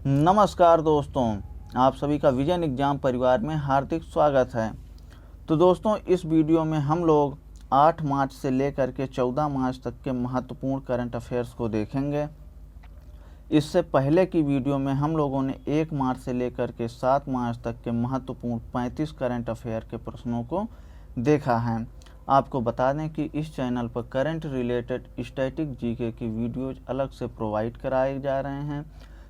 नमस्कार दोस्तों, आप सभी का विजन एग्जाम परिवार में हार्दिक स्वागत है। तो दोस्तों, इस वीडियो में हम लोग 8 मार्च से लेकर के 14 मार्च तक के महत्वपूर्ण करंट अफेयर्स को देखेंगे। इससे पहले की वीडियो में हम लोगों ने 1 मार्च से लेकर के 7 मार्च तक के महत्वपूर्ण 35 करंट अफेयर के प्रश्नों को देखा है। आपको बता दें कि इस चैनल पर करंट रिलेटेड स्टैटिक जीके की वीडियोज अलग से प्रोवाइड कराए जा रहे हैं,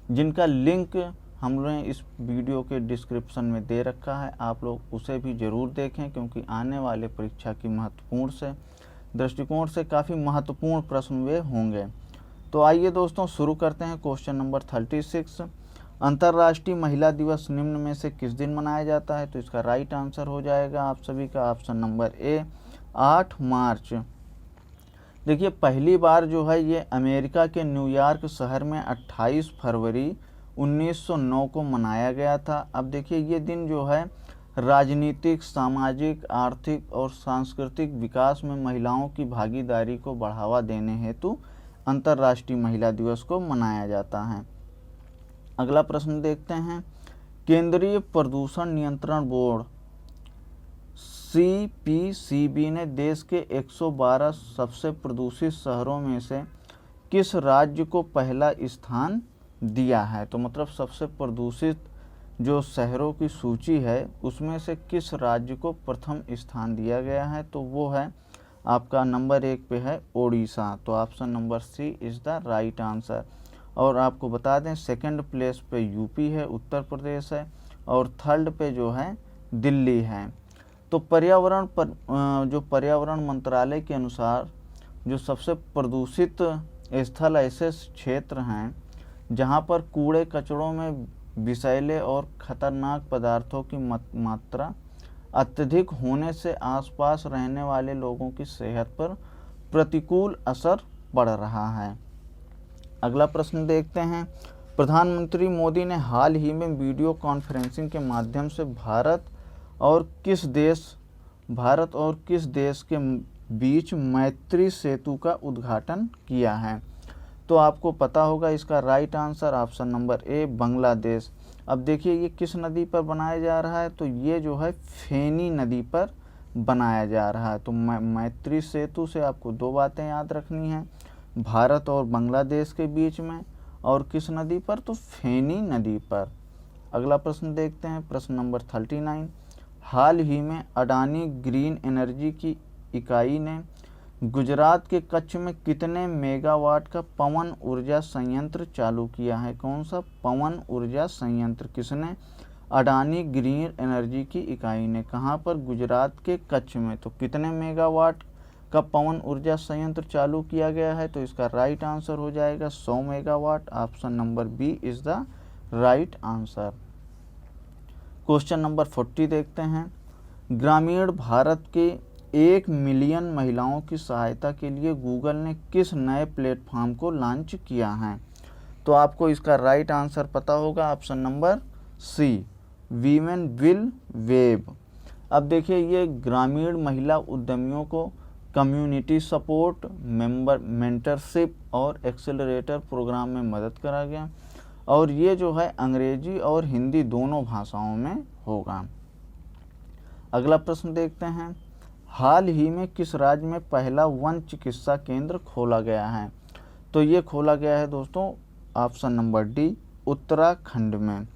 जिनका लिंक हमने इस वीडियो के डिस्क्रिप्शन में दे रखा है। आप लोग उसे भी ज़रूर देखें, क्योंकि आने वाले परीक्षा की महत्वपूर्ण से दृष्टिकोण से काफ़ी महत्वपूर्ण प्रश्न वे होंगे। तो आइए दोस्तों, शुरू करते हैं। क्वेश्चन नंबर 36, अंतर्राष्ट्रीय महिला दिवस निम्न में से किस दिन मनाया जाता है? तो इसका राइट आंसर हो जाएगा आप सभी का ऑप्शन नंबर ए, 8 मार्च। देखिए, पहली बार जो है ये अमेरिका के न्यूयॉर्क शहर में 28 फरवरी 1909 को मनाया गया था। अब देखिए, ये दिन जो है राजनीतिक, सामाजिक, आर्थिक और सांस्कृतिक विकास में महिलाओं की भागीदारी को बढ़ावा देने हेतु अंतर्राष्ट्रीय महिला दिवस को मनाया जाता है। अगला प्रश्न देखते हैं। केंद्रीय प्रदूषण नियंत्रण बोर्ड CPCB ने देश के 112 सबसे प्रदूषित शहरों में से किस राज्य को पहला स्थान दिया है? तो मतलब सबसे प्रदूषित जो शहरों की सूची है उसमें से किस राज्य को प्रथम स्थान दिया गया है? तो वो है आपका नंबर 1 पे है ओडिशा। तो option number C is the right answer. और आपको बता दें, सेकंड प्लेस पे यूपी है, उत्तर प्रदेश है, और थर्ड पे जो है दिल्ली है। तो जो पर्यावरण मंत्रालय के अनुसार जो सबसे प्रदूषित स्थल ऐसे क्षेत्र हैं जहां पर कूड़े कचड़ों में विषैले और खतरनाक पदार्थों की मात्रा अत्यधिक होने से आसपास रहने वाले लोगों की सेहत पर प्रतिकूल असर पड़ रहा है। अगला प्रश्न देखते हैं। प्रधानमंत्री मोदी ने हाल ही में वीडियो कॉन्फ्रेंसिंग के माध्यम से भारत और किस देश के बीच मैत्री सेतु का उद्घाटन किया है? तो आपको पता होगा इसका राइट आंसर ऑप्शन नंबर ए, बांग्लादेश। अब देखिए, ये किस नदी पर बनाया जा रहा है? तो ये जो है फेनी नदी पर बनाया जा रहा है। तो मैत्री सेतु से आपको 2 बातें याद रखनी हैं, भारत और बांग्लादेश के बीच में, और किस नदी पर? तो फेनी नदी पर। अगला प्रश्न देखते हैं, प्रश्न नंबर 39। हाल ही में अडानी ग्रीन एनर्जी की इकाई ने गुजरात के कच्छ में कितने मेगावाट का पवन ऊर्जा संयंत्र चालू किया है? कौन सा पवन ऊर्जा संयंत्र किसने? अडानी ग्रीन एनर्जी की इकाई ने। कहाँ पर? गुजरात के कच्छ में। तो कितने मेगावाट का पवन ऊर्जा संयंत्र चालू किया गया है? तो इसका राइट आंसर हो जाएगा 100 megawatt. Option number B is the right answer. Question number 40 देखते हैं। ग्रामीण भारत के 1 मिलियन महिलाओं की सहायता के लिए गूगल ने किस नए प्लेटफॉर्म को लॉन्च किया है? तो आपको इसका राइट आंसर पता होगा, option number C, women will web. अब देखिए, ये ग्रामीण महिला उद्यमियों को कम्युनिटी सपोर्ट, मेंटरशिप और एक्सेलरेटर प्रोग्राम में मदद करा गया, और ये जो है अंग्रेजी और हिंदी दोनों भाषाओं में होगा। अगला प्रश्न देखते हैं। हाल ही में किस राज्य में पहला वन चिकित्सा केंद्र खोला गया है? तो ये खोला गया है दोस्तों, ऑप्शन नंबर डी, उत्तराखंड में।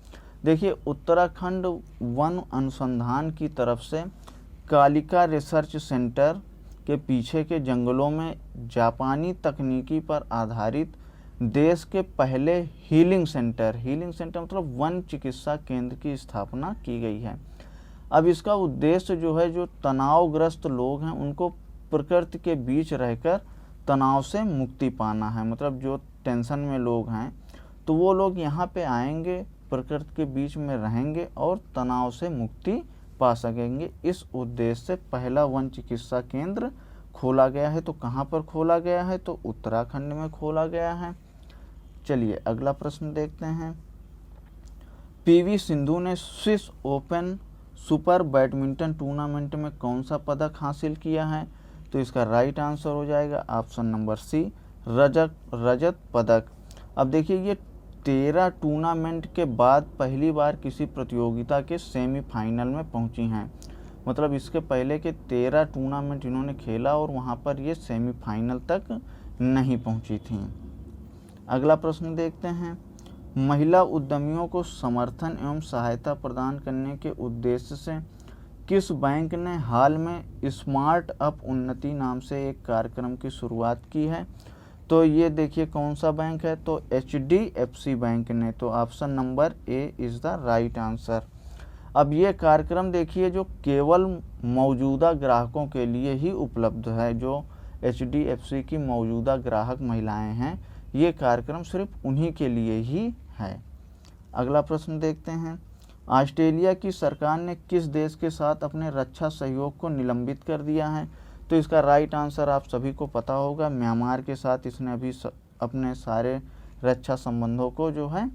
देखिए, उत्तराखंड वन अनुसंधान की तरफ से कालिका रिसर्च सेंटर के पीछे के जंगलों में जापानी तकनीकी पर आधारित देश के पहले हीलिंग सेंटर मतलब वन चिकित्सा केंद्र की स्थापना की गई है। अब इसका उद्देश्य जो है, जो तनावग्रस्त लोग हैं उनको प्रकृति के बीच रहकर तनाव से मुक्ति पाना है। मतलब जो टेंशन में लोग हैं तो वो लोग यहाँ पे आएंगे, प्रकृति के बीच में रहेंगे और तनाव से मुक्ति पा सकेंगे। इस उद्देश्य से पहला वन चिकित्सा केंद्र खोला गया है। तो कहाँ पर खोला गया है? तो उत्तराखंड में खोला गया है। चलिए अगला प्रश्न देखते हैं। PV सिंधु ने Swiss open super badminton tournament में कौन सा पदक हासिल किया है? तो इसका राइट आंसर हो जाएगा ऑप्शन नंबर सी, रजत पदक। अब देखिए, ये 13 टूर्नामेंट के बाद पहली बार किसी प्रतियोगिता के सेमीफाइनल में पहुंची हैं। मतलब इसके पहले के 13 टूर्नामेंट इन्होंने खेला और वहां पर ये सेमीफाइनल तक नहीं पहुंची थी। अगला प्रश्न देखते हैं, महिला उद्यमियों को समर्थन एवं सहायता प्रदान करने के उद्देश्य से किस बैंक ने हाल में स्मार्ट अप उन्नति नाम से एक कार्यक्रम की शुरुआत की है? तो ये देखिए कौन सा बैंक है, तो HDFC बैंक ने। तो option number A is the right answer. अब ये कार्यक्रम देखिए जो केवल मौजूदा ग्राहकों के लिए ही उपलब्ध है, जो HDFC की मौजूदा ग्राहक महिलाएं हैं, ये कार्यक्रम सिर्फ उन्हीं के लिए ही है। अगला प्रश्न देखते हैं, ऑस्ट्रेलिया की सरकार ने किस देश के साथ अपने रक्षा सहयोग को निलंबित कर दिया है? तो इसका राइट आंसर आप सभी को पता होगा, म्यांमार के साथ इसने अभी अपने सारे रक्षा संबंधों को जो है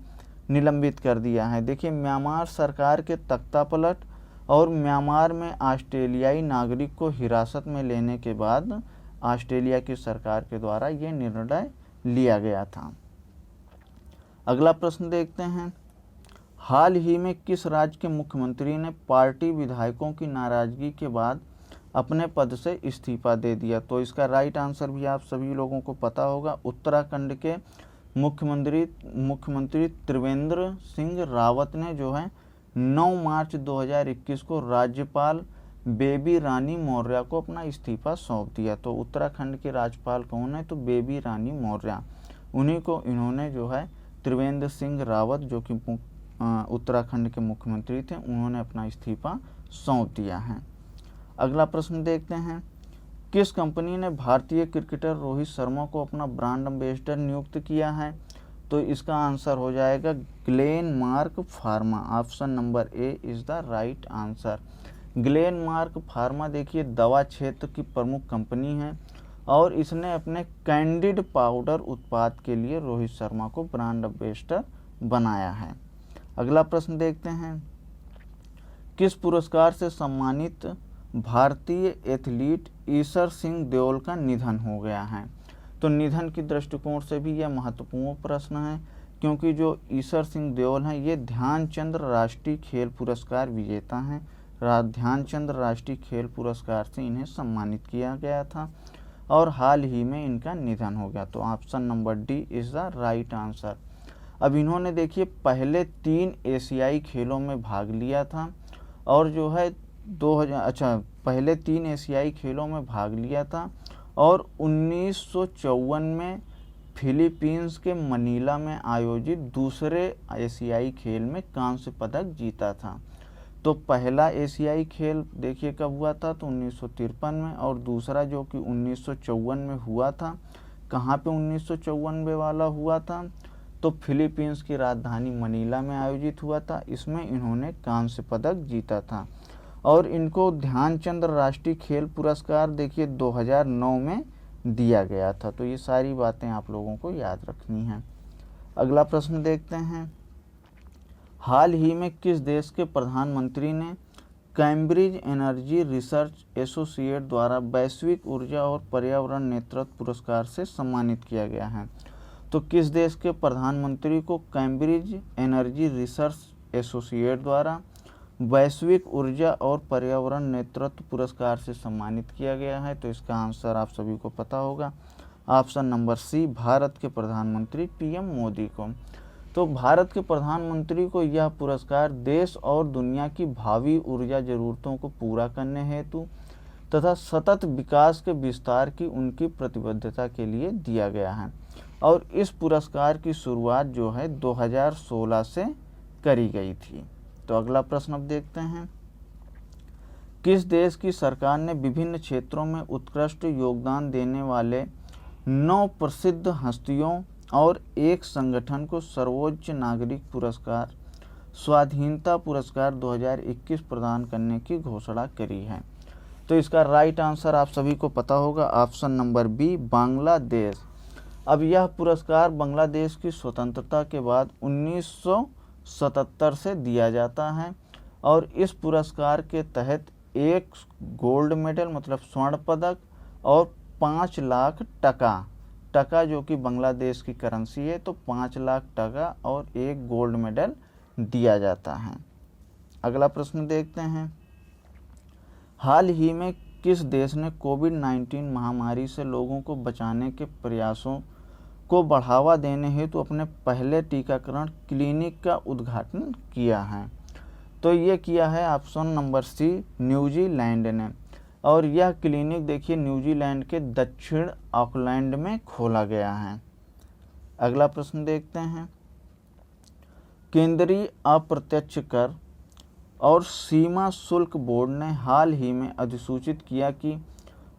निलंबित कर दिया है। देखिए म्यांमार सरकार के तख्तापलट और म्यांमार में ऑस्ट्रेलियाई नागरिक को हिरासत में लेने के बाद ऑस्ट्रेलिया की सरकार के द्वारा ये निर्णय लिया गया था। अगला प्रश्न देखते हैं, हाल ही में किस राज्य के मुख्यमंत्री ने पार्टी विधायकों की नाराजगी के बाद अपने पद से इस्तीफा दे दिया? तो इसका राइट आंसर भी आप सभी लोगों को पता होगा, उत्तराखंड के मुख्यमंत्री त्रिवेंद्र सिंह रावत ने जो है 9 मार्च 2021 को राज्यपाल बेबी रानी मौर्य को अपना इस्तीफा सौंप दिया। तो उत्तराखंड के राज्यपाल कौन है? तो बेबी रानी मौर्य, उन्हीं को इन्होंने जो है त्रिवेंद्र सिंह रावत जो कि उत्तराखंड के मुख्यमंत्री थे, उन्होंने अपना इस्तीफा सौंप दिया है। अगला प्रश्न देखते हैं, किस कंपनी ने भारतीय क्रिकेटर रोहित शर्मा को अपना ब्रांड एम्बेसडर नियुक्त किया है? तो इसका आंसर हो जाएगा Glenmark pharma. Option number A is the right answer. Glenmark pharma देखिए दवा क्षेत्र की प्रमुख कंपनी है और इसने अपने कैंडिड पाउडर उत्पाद के लिए रोहित शर्मा को ब्रांड एम्बेसडर बनाया है। अगला प्रश्न देखते हैं, किस पुरस्कार से सम्मानित भारतीय एथलीट ईशर सिंह देओल का निधन हो गया है? तो निधन की दृष्टिकोण से भी यह महत्वपूर्ण प्रश्न है, क्योंकि जो ईशर सिंह देओल हैं ये ध्यानचंद राष्ट्रीय खेल पुरस्कार विजेता हैं। ध्यानचंद राष्ट्रीय खेल पुरस्कार से इन्हें सम्मानित किया गया था और हाल ही में इनका निधन हो गया। तो option number D is the right answer. अब इन्होंने देखिए पहले 3 एशियाई खेलों में भाग लिया था और जो है पहले 3 एशियाई खेलों में भाग लिया था और 1954 में फिलीपींस के मनीला में आयोजित दूसरे एशियाई खेल में कांस्य पदक जीता था। तो पहला एशियाई खेल देखिए कब हुआ था? तो 1953 में, और दूसरा जो कि 1954 में हुआ था। कहाँ पे 1954 वाला हुआ था? तो फिलीपींस की राजधानी मनीला में आयोजित हुआ था। इसमें इन्होंने कांस्य पदक जीता था और इनको ध्यानचंद राष्ट्रीय खेल पुरस्कार देखिए 2009 में दिया गया था। तो ये सारी बातें आप लोगों को याद रखनी है। अगला प्रश्न देखते हैं, हाल ही में किस देश के प्रधानमंत्री ने कैम्ब्रिज एनर्जी रिसर्च एसोसिएट द्वारा वैश्विक ऊर्जा और पर्यावरण नेतृत्व पुरस्कार से सम्मानित किया गया है? तो किस देश के प्रधानमंत्री को कैम्ब्रिज एनर्जी रिसर्च एसोसिएट द्वारा वैश्विक ऊर्जा और पर्यावरण नेतृत्व पुरस्कार से सम्मानित किया गया है? तो इसका आंसर आप सभी को पता होगा, ऑप्शन नंबर सी, भारत के प्रधानमंत्री PM मोदी को। तो भारत के प्रधानमंत्री को यह पुरस्कार देश और दुनिया की भावी ऊर्जा ज़रूरतों को पूरा करने हेतु तथा सतत विकास के विस्तार की उनकी प्रतिबद्धता के लिए दिया गया है और इस पुरस्कार की शुरुआत जो है 2016 से करी गई थी। तो अगला प्रश्न अब देखते हैं, किस देश की सरकार ने विभिन्न क्षेत्रों में उत्कृष्ट योगदान देने वाले 9 प्रसिद्ध हस्तियों और एक संगठन को सर्वोच्च नागरिक पुरस्कार स्वाधीनता पुरस्कार 2021 प्रदान करने की घोषणा करी है? तो इसका राइट आंसर आप सभी को पता होगा, ऑप्शन नंबर बी, बांग्लादेश। अब यह पुरस्कार बांग्लादेश की स्वतंत्रता के बाद 1977 से दिया जाता है और इस पुरस्कार के तहत 1 गोल्ड मेडल मतलब स्वर्ण पदक और 5 लाख टका टका जो कि बांग्लादेश की करेंसी है, तो 5 लाख टका और 1 गोल्ड मेडल दिया जाता है। अगला प्रश्न देखते हैं, हाल ही में किस देश ने कोविड-19 महामारी से लोगों को बचाने के प्रयासों को बढ़ावा देने हेतु अपने पहले टीकाकरण क्लिनिक का उद्घाटन किया है? तो ये किया है ऑप्शन नंबर सी, न्यूजीलैंड ने। और यह क्लिनिक देखिए न्यूजीलैंड के दक्षिण ऑकलैंड में खोला गया है। अगला प्रश्न देखते हैं, केंद्रीय अप्रत्यक्ष कर और सीमा शुल्क बोर्ड ने हाल ही में अधिसूचित किया कि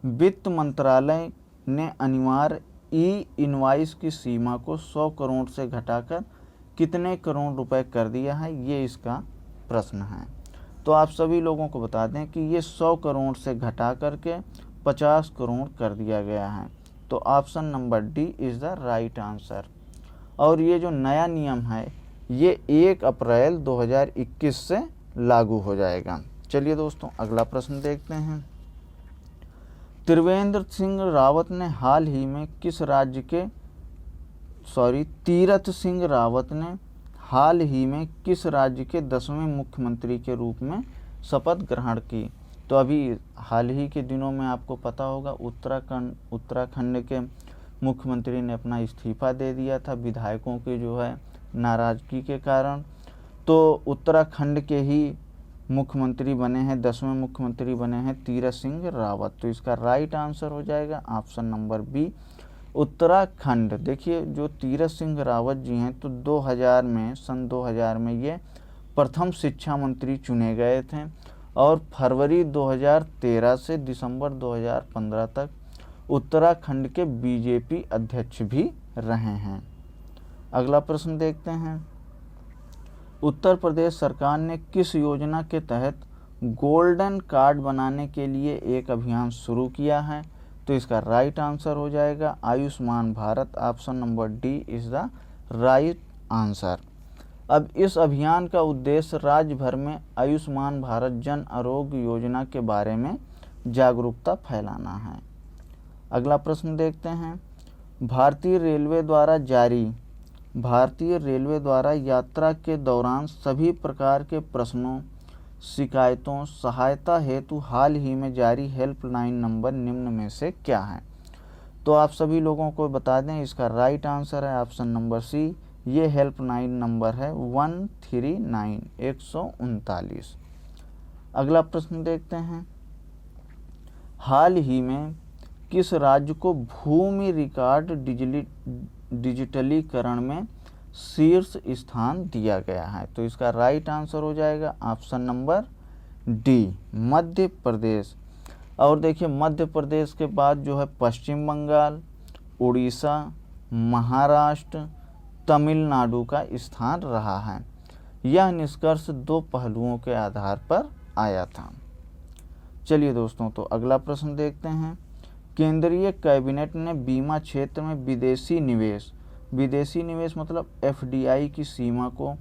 वित्त मंत्रालय ने अनिवार्य ई इनवॉइस की सीमा को 100 करोड़ से घटाकर कितने करोड़ रुपए कर दिया है, ये इसका प्रश्न है। तो आप सभी लोगों को बता दें कि ये 100 करोड़ से घटा करके 50 करोड़ कर दिया गया है। तो option number D is the right answer. और ये जो नया नियम है ये 1 अप्रैल 2021 से लागू हो जाएगा। चलिए दोस्तों अगला प्रश्न देखते हैं, त्रिवेंद्र सिंह रावत ने हाल ही में तीरथ सिंह रावत ने हाल ही में किस राज्य के 10वें मुख्यमंत्री के रूप में शपथ ग्रहण की? तो अभी हाल ही के दिनों में आपको पता होगा उत्तराखंड के मुख्यमंत्री ने अपना इस्तीफा दे दिया था विधायकों के जो है नाराजगी के कारण। तो उत्तराखंड के ही मुख्यमंत्री बने हैं, 10वें मुख्यमंत्री बने हैं तीरथ सिंह रावत। तो इसका राइट आंसर हो जाएगा ऑप्शन नंबर बी, उत्तराखंड। देखिए जो तीरथ सिंह रावत जी हैं तो सन 2000 में ये प्रथम शिक्षा मंत्री चुने गए थे और फरवरी 2013 से दिसंबर 2015 तक उत्तराखंड के बीजेपी अध्यक्ष भी रहे हैं। अगला प्रश्न देखते हैं, उत्तर प्रदेश सरकार ने किस योजना के तहत गोल्डन कार्ड बनाने के लिए एक अभियान शुरू किया है? तो इसका राइट आंसर हो जाएगा Ayushman Bharat. Option number D is the right answer. अब इस अभियान का उद्देश्य राज्य भर में आयुष्मान भारत जन आरोग्य योजना के बारे में जागरूकता फैलाना है। अगला प्रश्न देखते हैं, भारतीय रेलवे द्वारा यात्रा के दौरान सभी प्रकार के प्रश्नों, शिकायतों, सहायता हेतु हाल ही में जारी हेल्पलाइन नंबर निम्न में से क्या है? तो आप सभी लोगों को बता दें इसका राइट आंसर है ऑप्शन नंबर सी, ये हेल्पलाइन नंबर है 139। अगला प्रश्न देखते हैं, हाल ही में किस राज्य को भूमि रिकॉर्ड डिजिटलीकरण में शीर्ष स्थान दिया गया है? तो इसका राइट आंसर हो जाएगा option number D, Madhya Pradesh. और देखिए मध्य प्रदेश के बाद जो है पश्चिम बंगाल, उड़ीसा, महाराष्ट्र, तमिलनाडु का स्थान रहा है। यह निष्कर्ष 2 पहलुओं के आधार पर आया था। चलिए दोस्तों तो अगला प्रश्न देखते हैं, केंद्रीय कैबिनेट ने बीमा क्षेत्र में विदेशी निवेश मतलब एफडीआई की सीमा को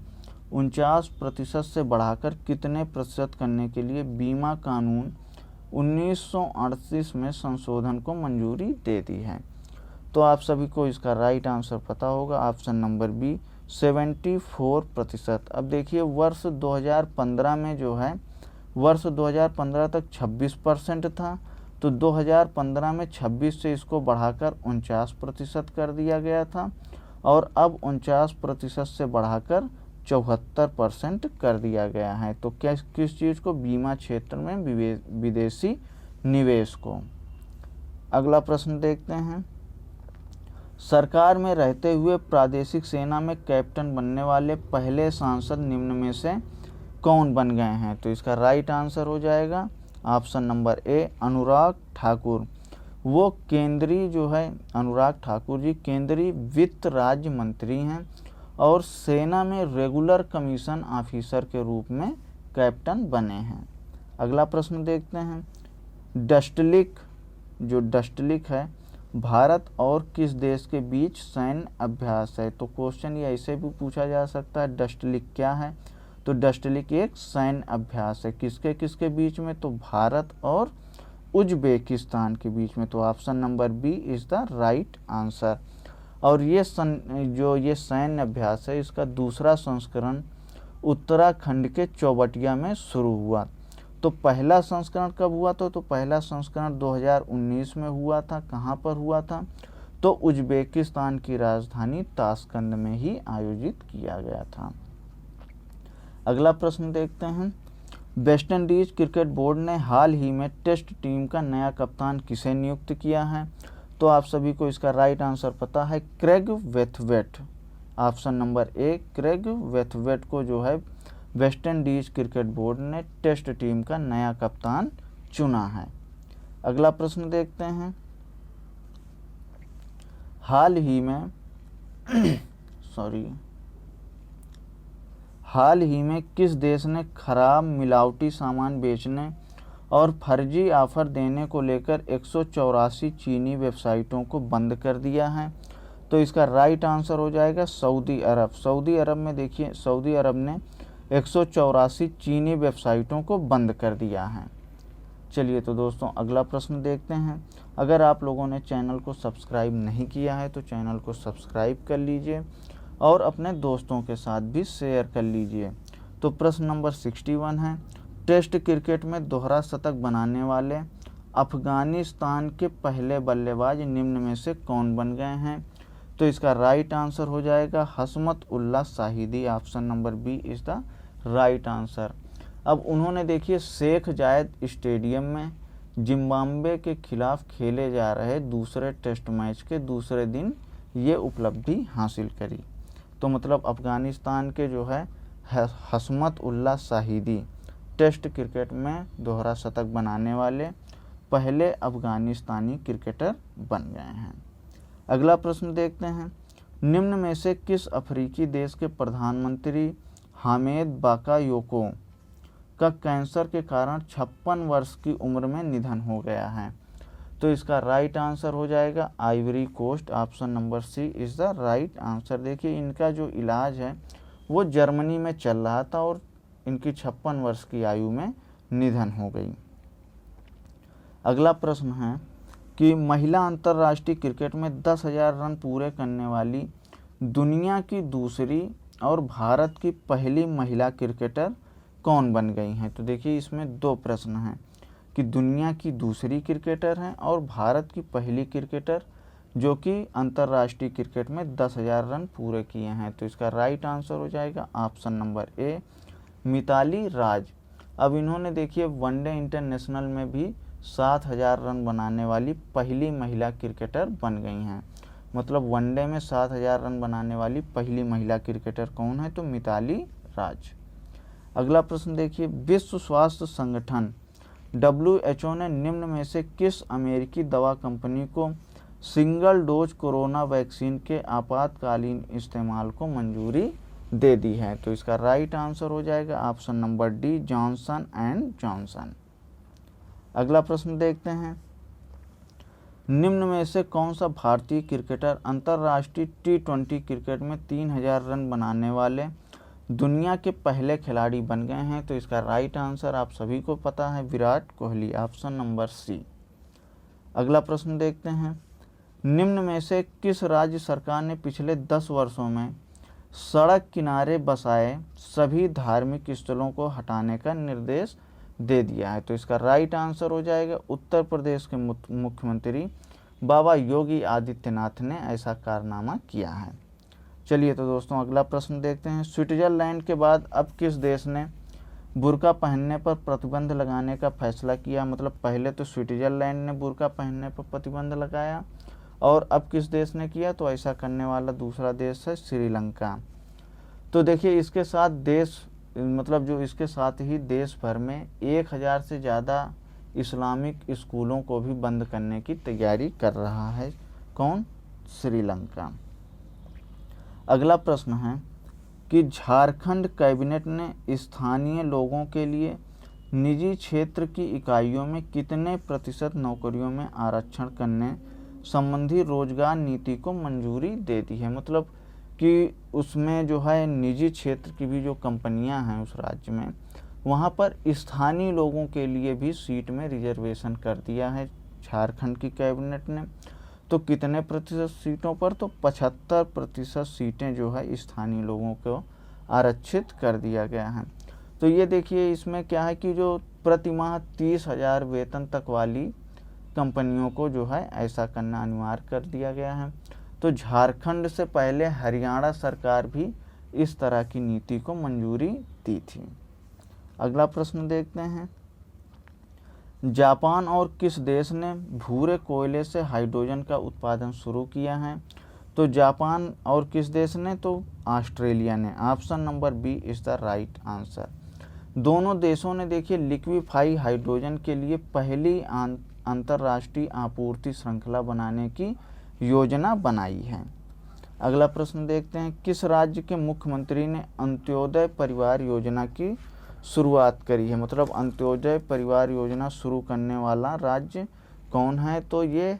49% से बढ़ाकर कितने प्रतिशत करने के लिए बीमा कानून 1938 में संशोधन को मंजूरी दे दी है? तो आप सभी को इसका राइट आंसर पता होगा ऑप्शन नंबर बी, 74%। अब देखिए वर्ष 2015 में जो है वर्ष 2015 तक 26% था, तो 2015 में 26 से इसको बढ़ाकर 49% कर दिया गया था और अब 49% से बढ़ाकर 74% कर दिया गया है। तो किस चीज़ को? बीमा क्षेत्र में विदेशी निवेश को। अगला प्रश्न देखते हैं, सरकार में रहते हुए प्रादेशिक सेना में कैप्टन बनने वाले पहले सांसद निम्न में से कौन बन गए हैं? तो इसका राइट आंसर हो जाएगा ऑप्शन नंबर ए, अनुराग ठाकुर। वो अनुराग ठाकुर जी केंद्रीय वित्त राज्य मंत्री हैं और सेना में रेगुलर कमीशन ऑफिसर के रूप में कैप्टन बने हैं। अगला प्रश्न देखते हैं, डस्टलिक है भारत और किस देश के बीच सैन्य अभ्यास है? तो क्वेश्चन ये ऐसे भी पूछा जा सकता है, डस्टलिक क्या है? तो डस्टलिक एक सैन्य अभ्यास है, किसके बीच में? तो भारत और उज्बेकिस्तान के बीच में। तो option number B is the right answer. और ये सैन्य अभ्यास है, इसका दूसरा संस्करण उत्तराखंड के चौबटिया में शुरू हुआ। तो पहला संस्करण कब हुआ था? तो पहला संस्करण 2019 में हुआ था। कहाँ पर हुआ था? तो उज्बेकिस्तान की राजधानी ताशकंद में ही आयोजित किया गया था। अगला प्रश्न देखते हैं। वेस्ट इंडीज क्रिकेट बोर्ड ने हाल ही में टेस्ट टीम का नया कप्तान किसे नियुक्त किया है? तो आप सभी को इसका राइट आंसर पता है, क्रेग वेथवेट। ऑप्शन नंबर ए, क्रेग वेथवेट को जो है वेस्ट इंडीज क्रिकेट बोर्ड ने टेस्ट टीम का नया कप्तान चुना है। अगला प्रश्न देखते हैं। हाल ही में किस देश ने खराब मिलावटी सामान बेचने और फर्जी ऑफर देने को लेकर 184 चीनी वेबसाइटों को बंद कर दिया है? तो इसका राइट आंसर हो जाएगा सऊदी अरब। सऊदी अरब में देखिए, सऊदी अरब ने 184 चीनी वेबसाइटों को बंद कर दिया है। चलिए तो दोस्तों अगला प्रश्न देखते हैं। अगर आप लोगों ने चैनल को सब्सक्राइब नहीं किया है तो चैनल को सब्सक्राइब कर लीजिए और अपने दोस्तों के साथ भी शेयर कर लीजिए। तो प्रश्न नंबर 61 है, टेस्ट क्रिकेट में दोहरा शतक बनाने वाले अफगानिस्तान के पहले बल्लेबाज निम्न में से कौन बन गए हैं? तो इसका राइट आंसर हो जाएगा Hashmatullah Shahidi. Option number B is the right answer. अब उन्होंने देखिए शेख जायद स्टेडियम में जिम्बाब्वे के खिलाफ खेले जा रहे दूसरे टेस्ट मैच के दूसरे दिन ये उपलब्धि हासिल करी। तो मतलब अफ़गानिस्तान के जो है हसमत उल्लाह शाहिदी टेस्ट क्रिकेट में दोहरा शतक बनाने वाले पहले अफ़गानिस्तानी क्रिकेटर बन गए हैं। अगला प्रश्न देखते हैं। निम्न में से किस अफ्रीकी देश के प्रधानमंत्री हामेद बाकायोको का कैंसर के कारण 56 वर्ष की उम्र में निधन हो गया है? तो इसका राइट आंसर हो जाएगा Ivory Coast. Option number C is the right answer. देखिए इनका जो इलाज है वो जर्मनी में चल रहा था और इनकी 56 वर्ष की आयु में निधन हो गई। अगला प्रश्न है कि महिला अंतर्राष्ट्रीय क्रिकेट में 10,000 रन पूरे करने वाली दुनिया की दूसरी और भारत की पहली महिला क्रिकेटर कौन बन गई हैं? तो देखिए इसमें दो प्रश्न हैं कि दुनिया की दूसरी क्रिकेटर हैं और भारत की पहली क्रिकेटर जो कि अंतर्राष्ट्रीय क्रिकेट में 10,000 रन पूरे किए हैं। तो इसका राइट आंसर हो जाएगा ऑप्शन नंबर ए, मिताली राज। अब इन्होंने देखिए वनडे इंटरनेशनल में भी 7,000 रन बनाने वाली पहली महिला क्रिकेटर बन गई हैं। मतलब वनडे में 7,000 रन बनाने वाली पहली महिला क्रिकेटर कौन है? तो मिताली राज। अगला प्रश्न देखिए, विश्व स्वास्थ्य संगठन WHO ने निम्न में से किस अमेरिकी दवा कंपनी को सिंगल डोज कोरोना वैक्सीन के आपातकालीन इस्तेमाल को मंजूरी दे दी है? तो इसका राइट आंसर हो जाएगा option number D, Johnson and Johnson. अगला प्रश्न देखते हैं। निम्न में से कौन सा भारतीय क्रिकेटर अंतर्राष्ट्रीय T20 क्रिकेट में 3,000 रन बनाने वाले दुनिया के पहले खिलाड़ी बन गए हैं? तो इसका राइट आंसर आप सभी को पता है, Virat Kohli. Option number C. अगला प्रश्न देखते हैं। निम्न में से किस राज्य सरकार ने पिछले 10 वर्षों में सड़क किनारे बसाए सभी धार्मिक स्थलों को हटाने का निर्देश दे दिया है? तो इसका राइट आंसर हो जाएगा उत्तर प्रदेश के मुख्यमंत्री बाबा योगी आदित्यनाथ ने ऐसा कारनामा किया है। चलिए तो दोस्तों अगला प्रश्न देखते हैं। स्विट्जरलैंड के बाद अब किस देश ने बुर्का पहनने पर प्रतिबंध लगाने का फैसला किया? मतलब पहले तो स्विट्जरलैंड ने बुर्का पहनने पर प्रतिबंध लगाया और अब किस देश ने किया? तो ऐसा करने वाला दूसरा देश है श्रीलंका। तो देखिए इसके साथ इसके साथ ही देश भर में 1,000 से ज़्यादा इस्लामिक स्कूलों को भी बंद करने की तैयारी कर रहा है। कौन? श्रीलंका। अगला प्रश्न है कि झारखंड कैबिनेट ने स्थानीय लोगों के लिए निजी क्षेत्र की इकाइयों में कितने प्रतिशत नौकरियों में आरक्षण करने संबंधी रोजगार नीति को मंजूरी दे दी है? मतलब कि उसमें जो है निजी क्षेत्र की भी जो कंपनियां हैं उस राज्य में, वहाँ पर स्थानीय लोगों के लिए भी सीट में रिजर्वेशन कर दिया है झारखंड की कैबिनेट ने। तो कितने प्रतिशत सीटों पर? तो 75% सीटें जो है स्थानीय लोगों को आरक्षित कर दिया गया है। तो ये देखिए इसमें क्या है कि जो प्रति माह 30,000 वेतन तक वाली कंपनियों को जो है ऐसा करना अनिवार्य कर दिया गया है। तो झारखंड से पहले हरियाणा सरकार भी इस तरह की नीति को मंजूरी दी थी। अगला प्रश्न देखते हैं, जापान और किस देश ने भूरे कोयले से हाइड्रोजन का उत्पादन शुरू किया है? तो जापान और किस देश ने? तो ऑस्ट्रेलिया ने। Option number B is the right answer. दोनों देशों ने देखिए लिक्विफाई हाइड्रोजन के लिए पहली अंतर्राष्ट्रीय आपूर्ति श्रृंखला बनाने की योजना बनाई है। अगला प्रश्न देखते हैं, किस राज्य के मुख्यमंत्री ने अंत्योदय परिवार योजना की शुरुआत करी है? मतलब अंत्योदय परिवार योजना शुरू करने वाला राज्य कौन है? तो ये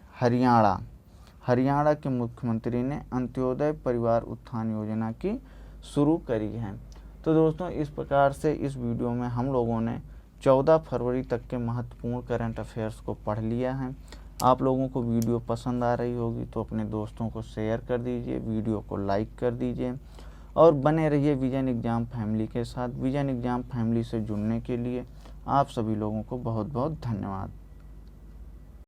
हरियाणा के मुख्यमंत्री ने अंत्योदय परिवार उत्थान योजना की शुरू करी है। तो दोस्तों इस प्रकार से इस वीडियो में हम लोगों ने 14 फरवरी तक के महत्वपूर्ण करंट अफेयर्स को पढ़ लिया है। आप लोगों को वीडियो पसंद आ रही होगी तो अपने दोस्तों को शेयर कर दीजिए, वीडियो को लाइक कर दीजिए और बने रहिए विजन एग्ज़ाम फैमिली के साथ। विजन एग्ज़ाम फैमिली से जुड़ने के लिए आप सभी लोगों को बहुत बहुत धन्यवाद।